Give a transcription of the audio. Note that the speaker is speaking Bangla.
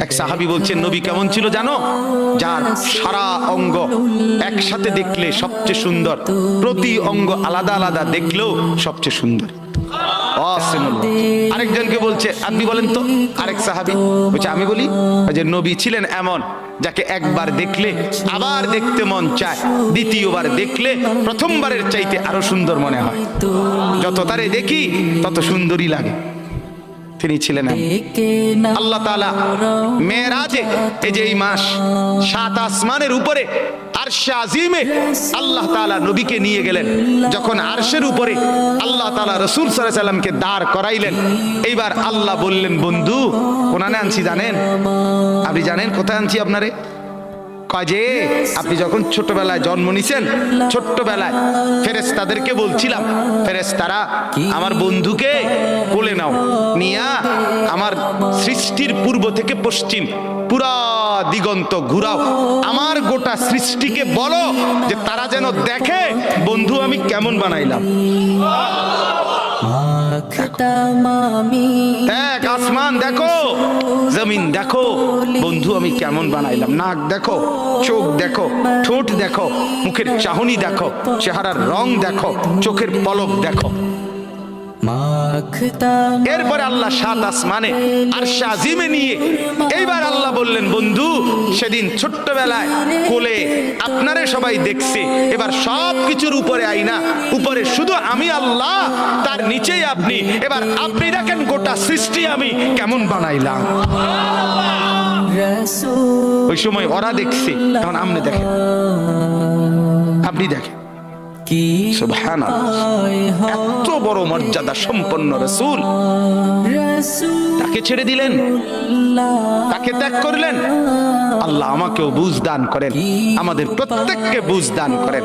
এক সাহাবী বলছেন নবী কেমন ছিল জানো? যার সারা অঙ্গ একসাথে দেখলে সবচেয়ে সুন্দর, প্রতি অঙ্গ আলাদা আলাদা দেখলেও সবচেয়ে সুন্দর। আরেকজনকে বলছে আপনি বলেন তো, আরেক সাহাবী বলছে আমি বলি যে নবী ছিলেন এমন যাকে একবার দেখলে আবার দেখতে মন চায়, দ্বিতীয়বার দেখলে প্রথমবারের চাইতে আরো সুন্দর মনে হয়, যত তারে দেখি তত সুন্দরই লাগে। তিনি ছিলেন আল্লাহ তাআলা মেরাজে, এই যে এই মাস 7 আসমানের উপরে আরশে আজিমে আল্লাহ তাআলা নবীকে নিয়ে গেলেন। যখন আরশের উপরে আল্লাহ তাআলা রাসূল সাল্লাল্লাহু আলাইহি সাল্লামকে দাঁড় করাইলেন, এইবার আল্লাহ বললেন বন্ধু কোনানে আনছি জানেন? আপনি জানেন কোথায় আনছি আপনারে? কাজে আপনি যখন ছোটবেলায় জন্ম নিছেন, ছোট্টবেলায় ফেরেশতাদেরকে বলছিলাম ফেরেশতারা আমার বন্ধুকে কোলে নাও, নিয়া আমার সৃষ্টির পূর্ব থেকে পশ্চিম পুরা দিগন্ত ঘুরাও, আমার গোটা সৃষ্টিকে বলো যে তারা যেন দেখে বন্ধু আমি কেমন বানাইলাম। এক আসমান দেখো, জমিন দেখো, বন্ধু আমি কেমন বানাইলাম। নাক দেখো, চোখ দেখো, ঠোঁট দেখো, মুখের চাহনি দেখো, চেহারার রং দেখো, চোখের পলক দেখো। এরপরে আল্লাহ 7 আসমানে আরশে আজিমে নিয়ে এইবার আল্লাহ বললেন বন্ধু সেদিন ছোট্টবেলায় কোলে আপনারে সবাই দেখছে, এবার সব কিছুর উপরে আইনা, উপরে শুধু আমি আল্লাহ, তার নিচেই আপনি, এবার আপনি দেখেন গোটা সৃষ্টি আমি কেমন বানাইলাম। ওই সময় ওরা দেখছে, এখন আপনি দেখেন, আপনি দেখেন। সুবহানাল্লাহ, এত বড় মর্যাদা সম্পন্ন রাসূল, তাকে ছেড়ে দিলেন, তাকে ত্যাগ করলেন। আল্লাহ আমাকেও বুঝ দান করেন, আমাদের প্রত্যেককে বুঝ দান করেন।